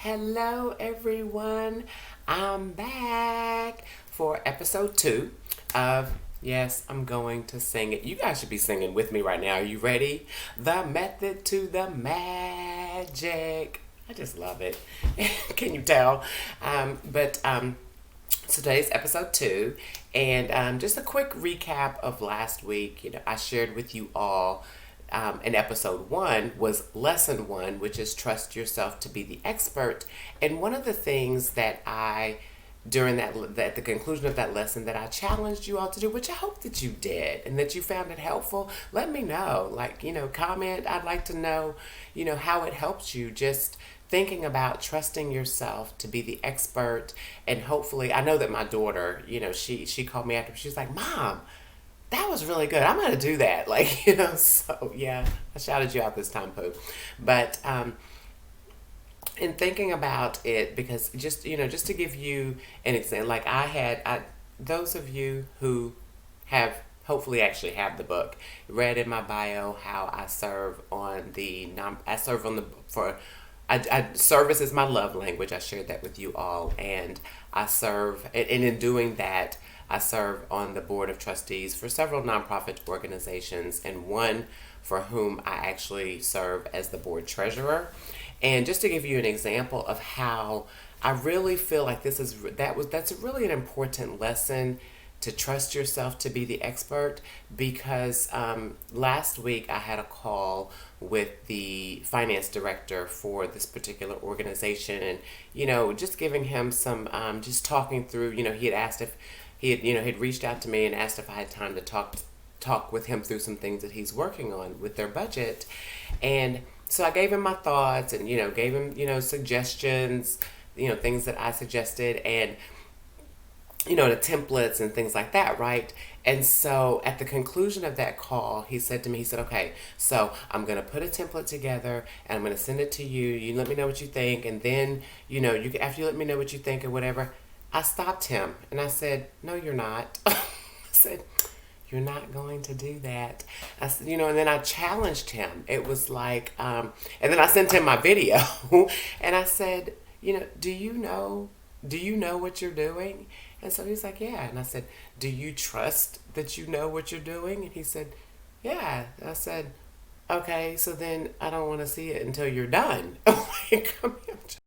Hello, everyone. I'm back for episode 2 of Yes, I'm going to sing it. You guys should be singing with me right now. Are you ready? The method to the magic. I just love it. Can you tell? But today's episode 2, and just a quick recap of last week. I shared with you all in episode 1 was lesson 1, which is trust yourself to be the expert. And one of the things that during that at the conclusion of that lesson that I challenged you all to do, which I hope that you did and that you found it helpful. Let me know, comment. I'd like to know, how it helps you just thinking about trusting yourself to be the expert. And hopefully, I know that my daughter, she called me after, she's like, Mom, that was really good. I'm gonna do that. So yeah, I shouted you out this time, Pooh. But in thinking about it, because just to give you an example, those of you who have hopefully actually have the book, read in my bio how I serve on the service is my love language. I shared that with you all, and I serve, and in doing that, I serve on the board of trustees for several nonprofit organizations, and one for whom I actually serve as the board treasurer. And just to give you an example of how I really feel like that's really an important lesson, to trust yourself to be the expert, because last week I had a call with the finance director for this particular organization, and just giving him some just talking through. He had asked if he'd reached out to me and asked if I had time to talk with him through some things that he's working on with their budget. And so I gave him my thoughts and gave him suggestions, things that I suggested, and the templates and things like that, right? And so at the conclusion of that call, he said to me, he said, okay, so I'm going to put a template together and I'm going to send it to you. You let me know what you think. And then, after you let me know what you think or whatever, I stopped him and I said, no, you're not. I said, you're not going to do that. I said, and then I challenged him. It was like, and then I sent him my video and I said, do you know what you're doing? And so he's like, yeah. And I said, do you trust that you know what you're doing? And he said, yeah. And I said, okay, so then I don't want to see it until you're done.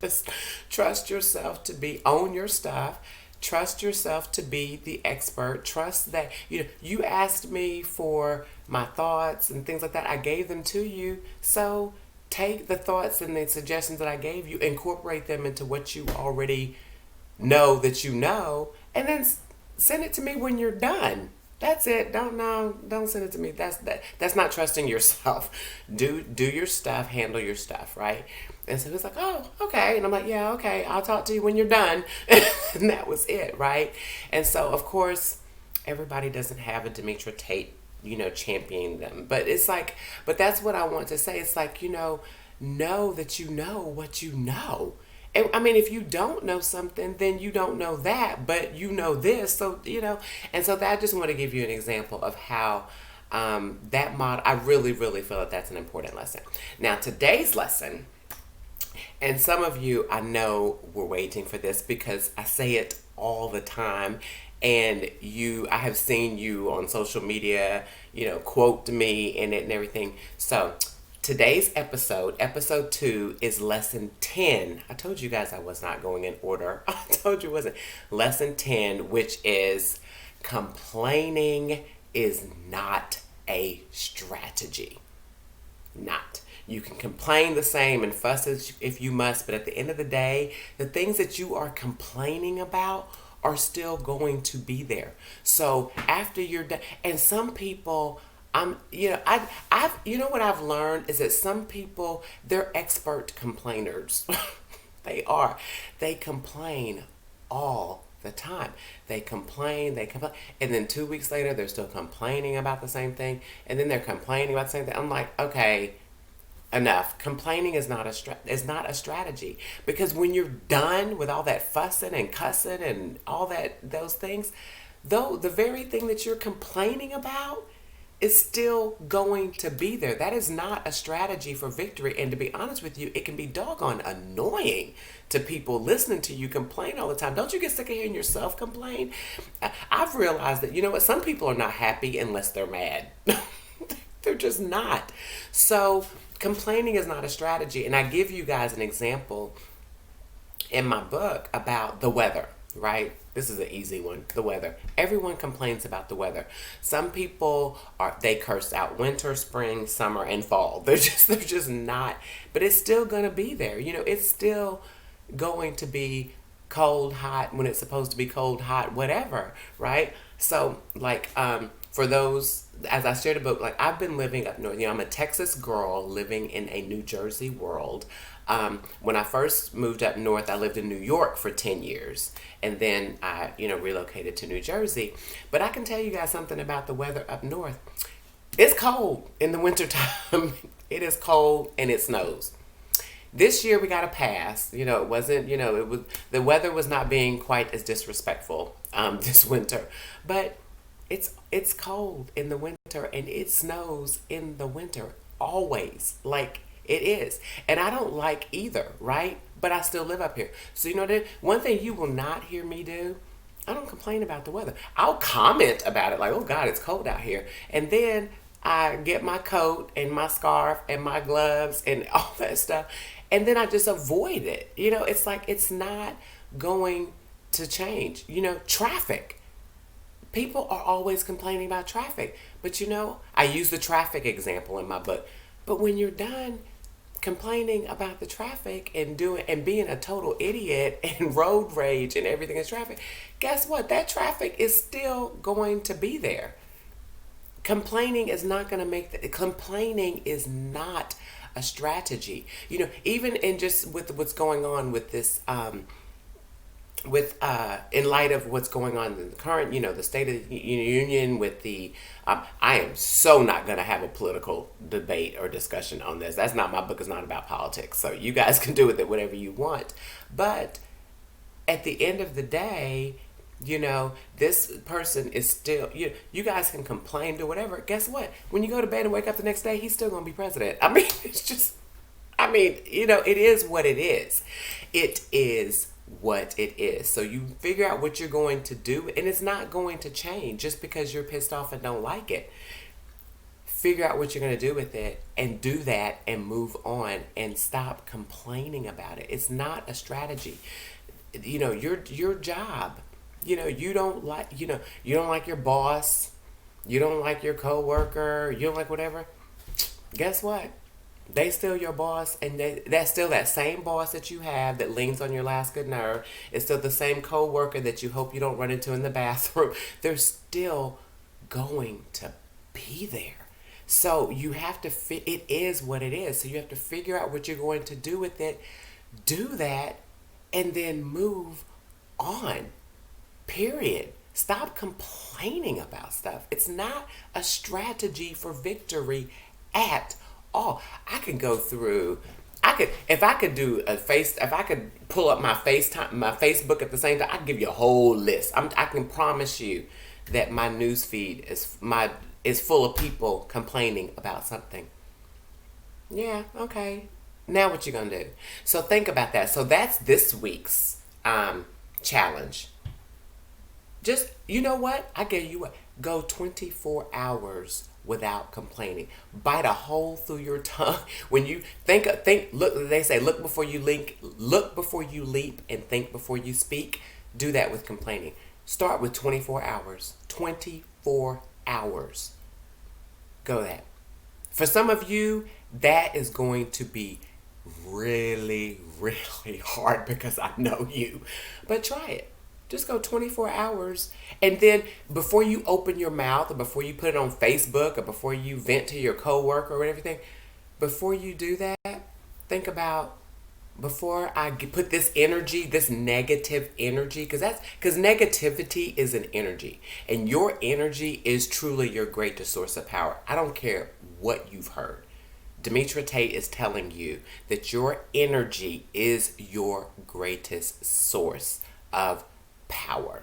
Just trust yourself to own your stuff. Trust yourself to be the expert. Trust that, you asked me for my thoughts and things like that. I gave them to you. So take the thoughts and the suggestions that I gave you, incorporate them into what you already know that and then send it to me when you're done. That's it. Don't send it to me. That's not trusting yourself. Do your stuff, handle your stuff, right? And so he's like, oh, okay. And I'm like, yeah, okay, I'll talk to you when you're done. And that was it, right? And so of course everybody doesn't have a Demetra Tate, championing them. But but that's what I want to say. It's like, know that you know what you know. I mean, if you don't know something, then you don't know that, but you know this, so, and so that I just want to give you an example of how that model, I really, really feel that that's an important lesson. Now, today's lesson, and some of you, I know, were waiting for this because I say it all the time, and I have seen you on social media, quote me in it and everything. So today's episode 2, is lesson 10. I told you guys I was not going in order. I told you it wasn't. Lesson 10, which is complaining is not a strategy. Not. You can complain the same and fuss if you must, but at the end of the day, the things that you are complaining about are still going to be there. So after you're done, and some people, what I've learned is that some people, they're expert complainers. They are. They complain all the time. They complain, and then 2 weeks later, they're still complaining about the same thing, and then they're complaining about the same thing. I'm like, okay, enough. Complaining is not a strategy, because when you're done with all that fussing and cussing and all those things, though the very thing that you're complaining about, is still going to be there. That is not a strategy for victory. And to be honest with you, it can be doggone annoying to people listening to you complain all the time. Don't you get sick of hearing yourself complain? I've realized that, you know what, some people are not happy unless they're mad. They're just not. So complaining is not a strategy. And I give you guys an example in my book about the weather, right? This is an easy one. The weather. Everyone complains about the weather. Some people they curse out winter, spring, summer, and fall. They're just not, but it's still gonna be there. You know, it's still going to be cold, hot when it's supposed to be cold, hot, whatever, right? So like for those, as I shared a book, like I've been living up north. You know, I'm a Texas girl living in a New Jersey world. When I first moved up north, I lived in New York for 10 years. And then I, relocated to New Jersey. But I can tell you guys something about the weather up north. It's cold in the wintertime. It is cold and it snows. This year we got a pass. It wasn't, it was, the weather was not being quite as disrespectful this winter. But it's cold in the winter and it snows in the winter always. Like it is. And I don't like either, right? But I still live up here. So one thing you will not hear me do, I don't complain about the weather. I'll comment about it like, oh God, it's cold out here. And then I get my coat and my scarf and my gloves and all that stuff. And then I just avoid it. It's like it's not going to change. Traffic. People are always complaining about traffic. But I use the traffic example in my book. But when you're done complaining about the traffic and being a total idiot and road rage and everything is traffic, guess what? That traffic is still going to be there. Complaining is not going to complaining is not a strategy. Even in just with what's going on with this in light of what's going on in the current, the State of the Union with the, I am so not going to have a political debate or discussion on this. That's not, my book is not about politics. So you guys can do with it whatever you want. But at the end of the day, this person is still, you guys can complain to whatever. Guess what? When you go to bed and wake up the next day, he's still going to be president. I mean, it is what it is. It is what it is. So you figure out what you're going to do, and it's not going to change just because you're pissed off and don't like it. Figure out what you're going to do with it and do that and move on and stop complaining about it. It's not a strategy. Your job, you don't like your boss, you don't like your coworker, you don't like whatever. Guess what? They still your boss, and that's still that same boss that you have that leans on your last good nerve. It's still the same coworker that you hope you don't run into in the bathroom. They're still going to be there. So you have to it is what it is. So you have to figure out what you're going to do with it. Do that, and then move on. Period. Stop complaining about stuff. It's not a strategy for victory at all. I could go through. If I could pull up my Facebook at the same time, I'd give you a whole list. I can promise you that my news feed is full of people complaining about something. Yeah, okay. Now what you gonna do? So think about that. So that's this week's challenge. Just, you know what? I gave you what? Go 24 hours without complaining. Bite a hole through your tongue. When you look, they say, look before you leap, and think before you speak. Do that with complaining. Start with 24 hours. 24 hours. Go that. For some of you, that is going to be really, really hard because I know you. But try it. Just go 24 hours. And then before you open your mouth, or before you put it on Facebook, or before you vent to your coworker or everything, before you do that, think about, before I put this energy, this negative energy, because negativity is an energy. And your energy is truly your greatest source of power. I don't care what you've heard. Demetra Tate is telling you that your energy is your greatest source of power.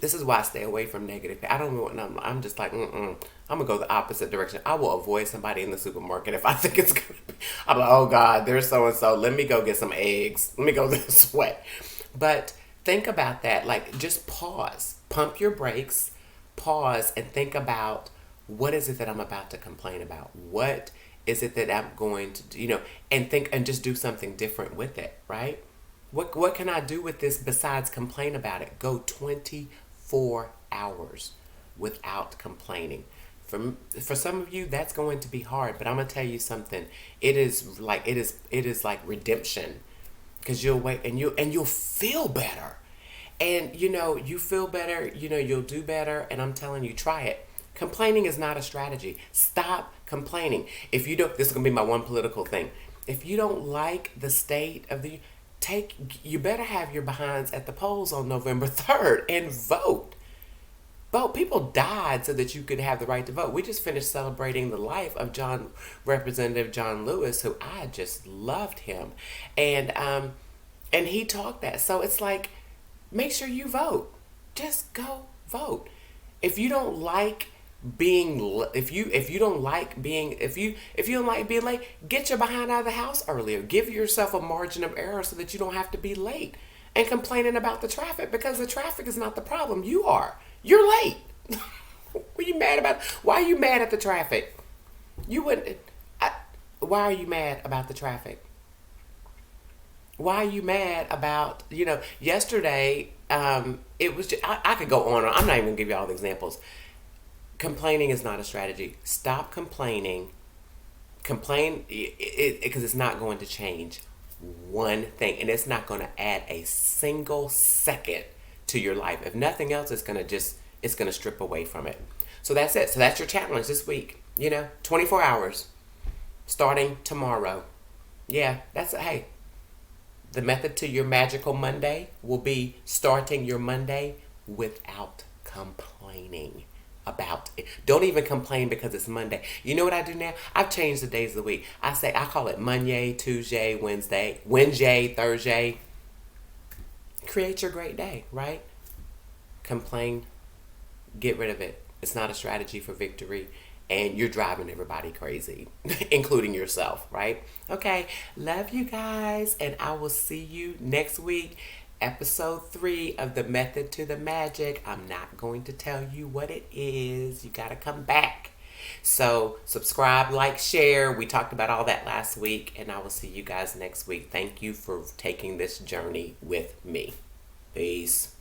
This is why I stay away from negative. I don't know. I'm just like, I'm gonna go the opposite direction. I will avoid somebody in the supermarket if I think it's gonna be. I'm like, oh God, there's so and so. Let me go get some eggs. Let me go this way. But think about that. Like, just pause, pump your brakes, pause, and think about what is it that I'm about to complain about. What is it that I'm going to do? And think and just do something different with it. Right? What can I do with this besides complain about it? Go 24 hours without complaining. For some of you, that's going to be hard, but I'm gonna tell you something. It is like redemption, because you'll wait and you'll feel better, and you feel better. You'll do better, and I'm telling you, try it. Complaining is not a strategy. Stop complaining. If you don't, this is gonna be my one political thing. If you don't like the state of the you better have your behinds at the polls on November 3rd and vote. Vote. People died so that you could have the right to vote. We just finished celebrating the life of Representative John Lewis, who I just loved him, and he talked that. So it's like, make sure you vote. Just go vote. If you don't like being if you don't like being if you don't like being late, get your behind out of the house earlier. Give yourself a margin of error so that you don't have to be late and complaining about the traffic, because the traffic is not the problem. You're late. What are you mad about? Why are you mad at the traffic? You wouldn't. Why are you mad about the traffic? Why are you mad about, yesterday? It was just, I could go on. I'm not even gonna give you all the examples. Complaining is not a strategy. Stop complaining. Complain because it's not going to change one thing, and it's not going to add a single second to your life. If nothing else, it's going to strip away from it. So that's it. So that's your challenge this week. 24 hours starting tomorrow. Yeah, hey, the method to your magical Monday will be starting your Monday without complaining about it. Don't even complain because it's Monday. You know what I do now? I've changed the days of the week. I call it Monday, Tuesday, Wednesday, Thursday. Create your great day, right? Complain, get rid of it. It's not a strategy for victory, and you're driving everybody crazy, including yourself, right? Okay, love you guys, and I will see you next week. Episode 3 of the Method to the Magic. I'm not going to tell you what it is. You got to come back. So subscribe, like, share. We talked about all that last week, and I will see you guys next week. Thank you for taking this journey with me. Peace.